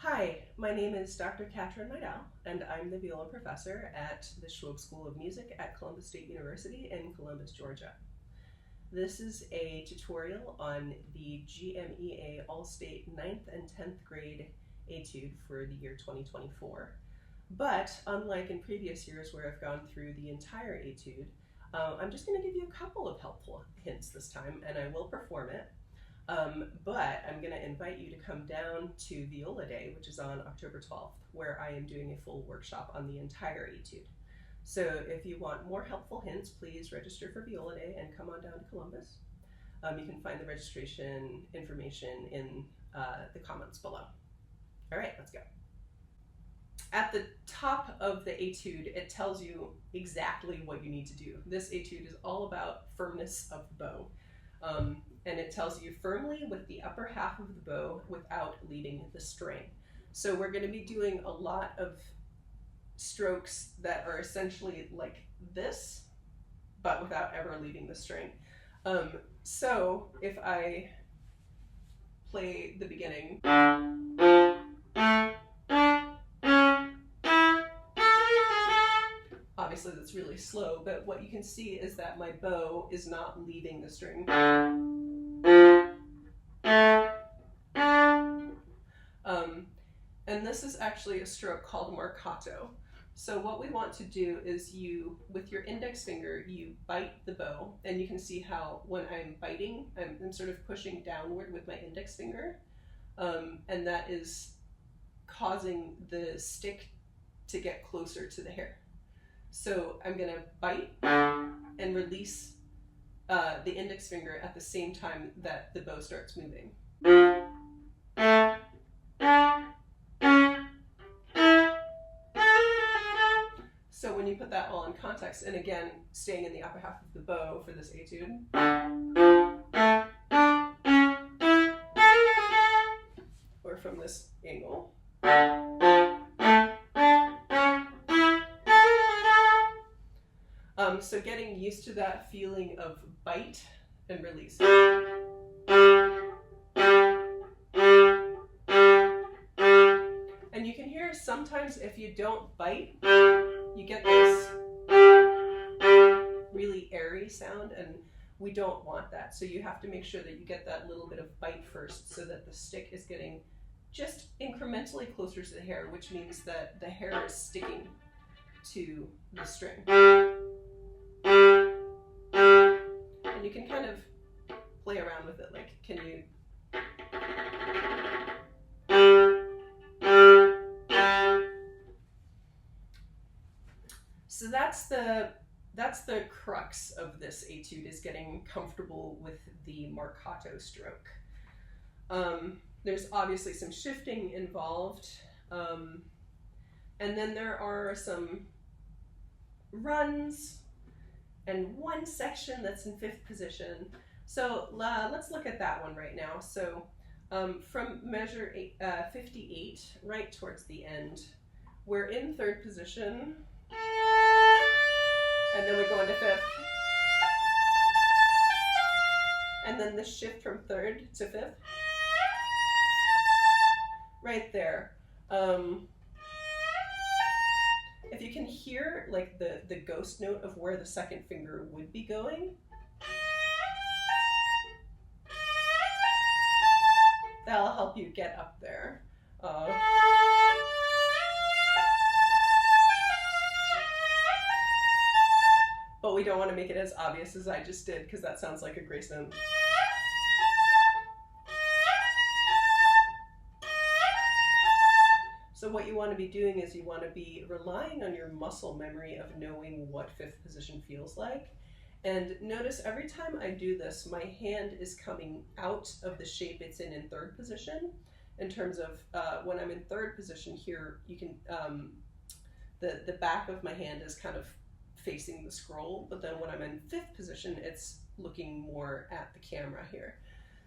Hi, my name is Dr. Katrin Meidell, and I'm the viola professor at the Schwab School of Music at Columbus State University in Columbus, Georgia. This is a tutorial on the GMEA All-State 9th and 10th grade etude for the year 2024. But unlike in previous years where I've gone through the entire etude, I'm just going to give you a couple of helpful hints this time, and I will perform it. But I'm going to invite you to come down to Viola Day, which is on October 12th, where I am doing a full workshop on the entire etude. So if you want more helpful hints, please register for Viola Day and come on down to Columbus. You can find the registration information in the comments below. All right, let's go. At the top of the etude, it tells you exactly what you need to do. This etude is all about firmness of the bow. And it tells you firmly with the upper half of the bow without leading the string. So we're going to be doing a lot of strokes that are essentially like this, but without ever leading the string. So if I play the beginning, obviously that's really slow, but what you can see is that my bow is not leaving the string. And this is actually a stroke called marcato. So what we want to do is with your index finger, you bite the bow, and you can see how when I'm biting, I'm sort of pushing downward with my index finger, and that is causing the stick to get closer to the hair. So I'm going to bite and release the index finger at the same time that the bow starts moving. So when you put that all in context, and again, staying in the upper half of the bow for this etude, or from this angle, so getting used to that feeling of bite and release. And you can hear sometimes if you don't bite, you get this really airy sound, and we don't want that. So you have to make sure that you get that little bit of bite first so that the stick is getting just incrementally closer to the hair, which means that the hair is sticking to the string. And you can kind of play around with it, like, can you... So that's the crux of this etude, is getting comfortable with the marcato stroke. There's obviously some shifting involved, and then there are some runs and one section that's in fifth position. So let's look at that one right now. So from measure 58 right towards the end, we're in third position, and then we go into fifth, and then the shift from third to fifth, right there. If you can hear like the ghost note of where the second finger would be going, that'll help you get up there. But we don't want to make it as obvious as I just did, because that sounds like a grace note. So what you want to be doing is you want to be relying on your muscle memory of knowing what fifth position feels like. And notice every time I do this, my hand is coming out of the shape it's in third position. In terms of when I'm in third position here, you can, the back of my hand is kind of facing the scroll, but then when I'm in fifth position, it's looking more at the camera here.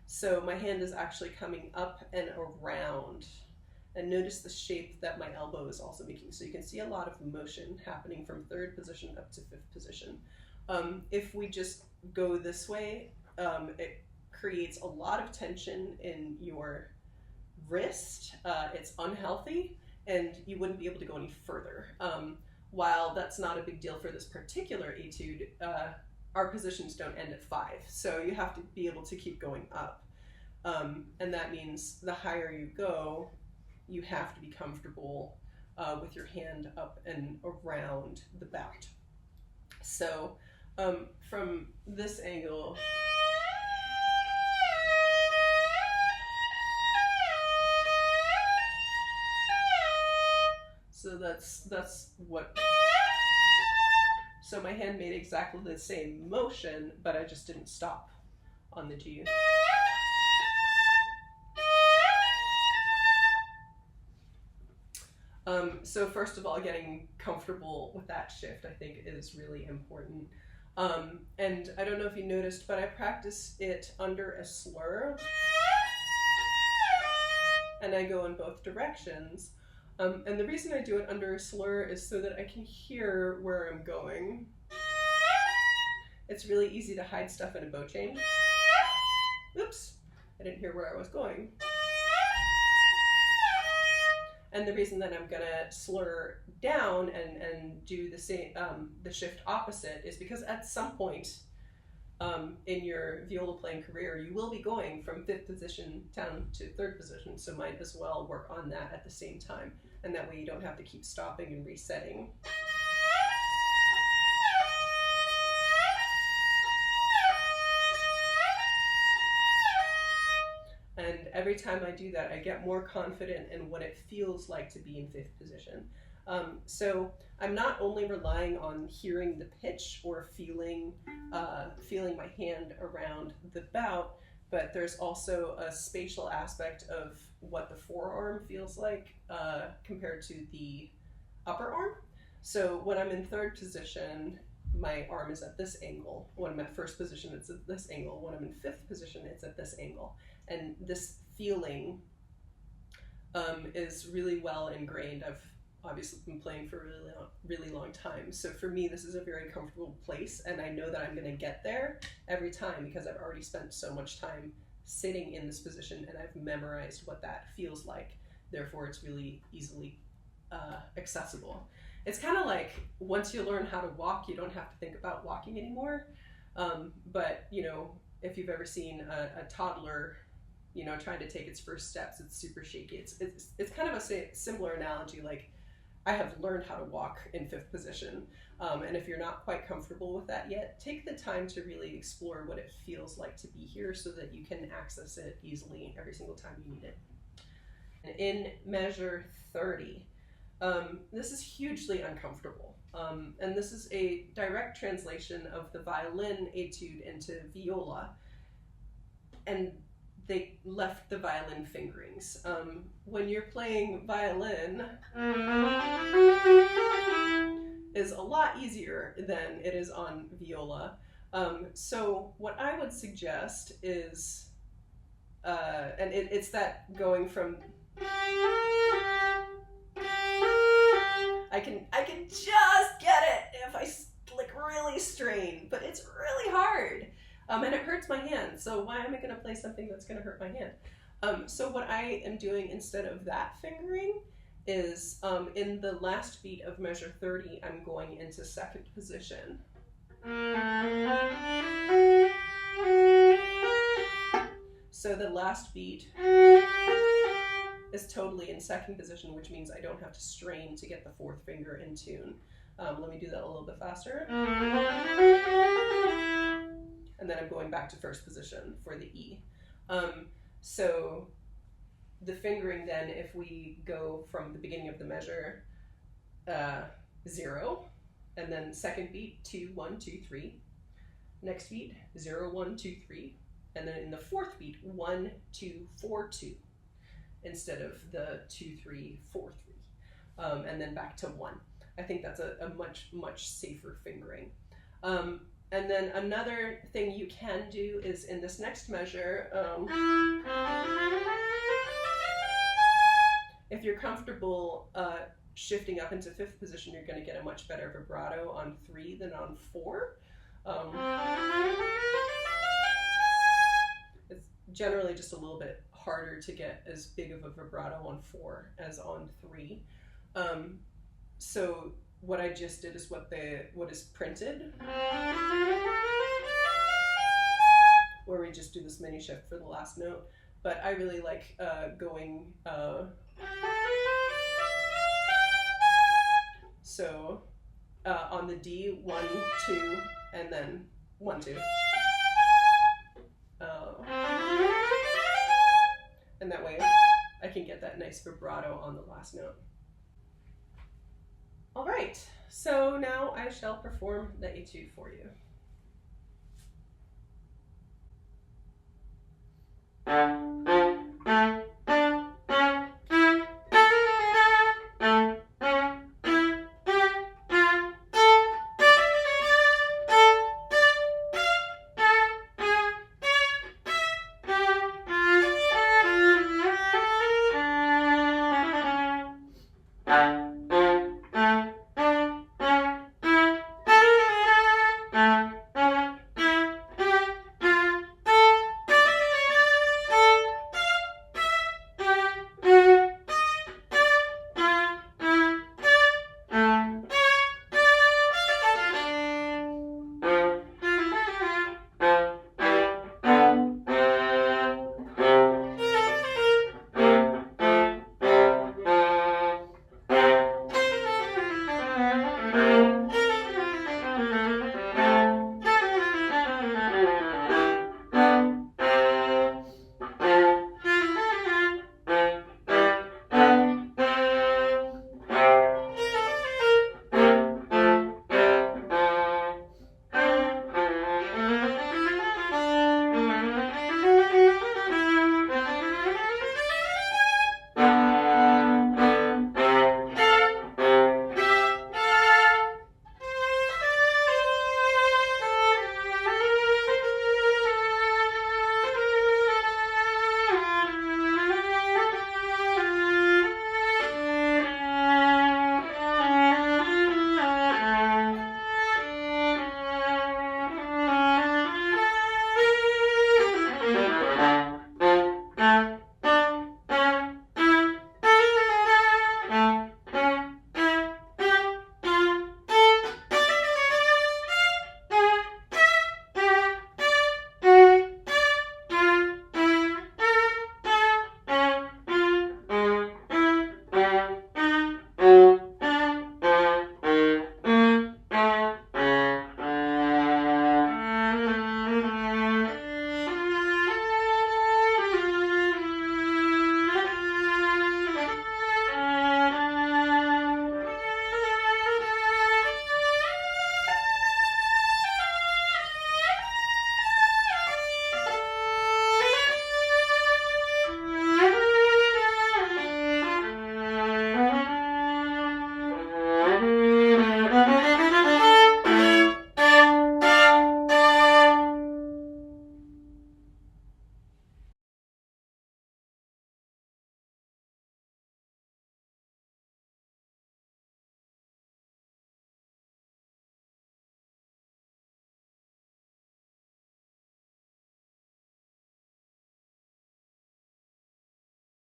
So my hand is actually coming up and around. And notice the shape that my elbow is also making. So you can see a lot of motion happening from third position up to fifth position. If we just go this way, it creates a lot of tension in your wrist, it's unhealthy, and you wouldn't be able to go any further. While that's not a big deal for this particular etude, our positions don't end at 5, so you have to be able to keep going up. And that means the higher you go, you have to be comfortable with your hand up and around the bout. So from this angle, so that's what, so my hand made exactly the same motion, but I just didn't stop on the G. So first of all, getting comfortable with that shift, I think, is really important. And I don't know if you noticed, but I practice it under a slur, and I go in both directions. And the reason I do it under a slur is so that I can hear where I'm going. It's really easy to hide stuff in a bow change. Oops, I didn't hear where I was going. And the reason that I'm gonna slur down and do the same, the shift opposite, is because at some point in your viola playing career, you will be going from 5th position down to 3rd position, so might as well work on that at the same time, and that way you don't have to keep stopping and resetting. And every time I do that, I get more confident in what it feels like to be in 5th position. So I'm not only relying on hearing the pitch or feeling my hand around the bout, but there's also a spatial aspect of what the forearm feels like compared to the upper arm. So when I'm in 3rd position, my arm is at this angle. When I'm at 1st position, it's at this angle. When I'm in 5th position, it's at this angle. And this feeling is really well ingrained. I've obviously been playing for a really long time. So for me, this is a very comfortable place, and I know that I'm gonna get there every time because I've already spent so much time sitting in this position and I've memorized what that feels like. Therefore, it's really easily accessible. It's kind of like once you learn how to walk, you don't have to think about walking anymore. But you know, if you've ever seen a toddler, you know, trying to take its first steps, it's super shaky. It's kind of a similar analogy. Like, I have learned how to walk in 5th position, and if you're not quite comfortable with that yet, take the time to really explore what it feels like to be here so that you can access it easily every single time you need it. And in measure 30, this is hugely uncomfortable, and this is a direct translation of the violin etude into viola, and they left the violin fingerings. When you're playing violin, is a lot easier than it is on viola. So what I would suggest is, and it's that going from, I can just get it if I like really strain, but it's really hard. And it hurts my hand, so why am I going to play something that's going to hurt my hand? So what I am doing instead of that fingering is, in the last beat of measure 30, I'm going into 2nd position. So the last beat is totally in 2nd position, which means I don't have to strain to get the 4th finger in tune. Let me do that a little bit faster. And then I'm going back to 1st position for the E. So the fingering then, if we go from the beginning of the measure, 0, and then 2nd beat, 2, 1, 2, 3. Next beat, 0, 1, 2, 3. And then in the 4th beat, 1, 2, 4, 2, instead of the 2, 3, 4, 3. And then back to 1. I think that's a much safer fingering. And then another thing you can do is in this next measure, if you're comfortable shifting up into 5th position, you're going to get a much better vibrato on 3 than on 4. It's generally just a little bit harder to get as big of a vibrato on 4 as on 3. So what I just did is what is printed, where we just do this mini shift for the last note. But I really like going so on the D, 1, 2, and then 1, 2. And that way I can get that nice vibrato on the last note. All right, so now I shall perform the etude for you.